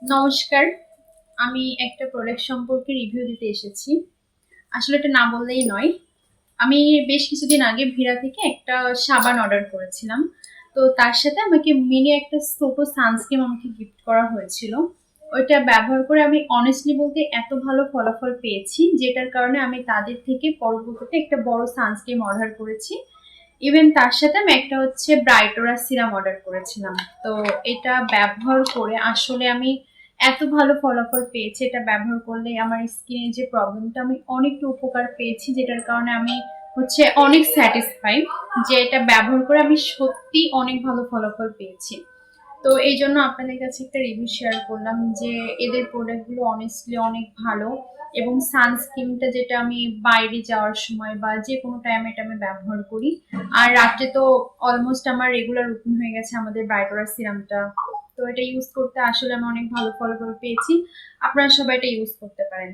নমস্কার। আমি একটা প্রোডাক্ট সম্পর্কে রিভিউ দিতে এসেছি। আসলে এটা না বললেই নয়। আমি বেশ কিছুদিন আগে ভিরা থেকে একটা সাবান অর্ডার করেছিলাম। তো তার সাথে আমাকে মিনি একটা ছোট সানস্ক্রিন আমাকে গিফট করা হয়েছিল। ওইটা ব্যবহার করে আমি অনেস্টলি বলতে এত ভালো ফলাফল পেয়েছি, যেটার কারণে আমি তাদের থেকে পরবর্তীতে একটা বড় সানস্ক্রিন অর্ডার করেছি। ইভেন তার সাথে আমি একটা হচ্ছে ব্রাইটোরা সিরাম অর্ডার করেছিলাম। তো এটা ব্যবহার করে আসলে আমি এত ভালো ফলাফল পেয়েছি। এটা ব্যবহার করলে আমার স্কিনের যে প্রবলেমটা, আমি অনেকটা উপকার পেয়েছি, যেটার কারণে আমি হচ্ছে অনেক স্যাটিসফাই যে এটা ব্যবহার করে আমি সত্যি অনেক ভালো ফলাফল পেয়েছি। তো এই জন্য আপনাদের কাছে একটা রিভিউ শেয়ার করলাম যে এদের প্রোডাক্টগুলো অনেস্টলি অনেক ভালো। এবং সানস্ক্রিনটা যেটা আমি বাইরে যাওয়ার সময় বা যে কোনো টাইমে এটা আমি ব্যবহার করি। আর রাত্রে তো অলমোস্ট আমার রেগুলার রুটিন হয়ে গেছে আমাদের ব্রাইটোরা সিরামটা। তো এটা ইউজ করতে আসলে আমি অনেক ভালো ফলাফল পেয়েছি। আপনারা সবাই এটা ইউজ করতে পারেন।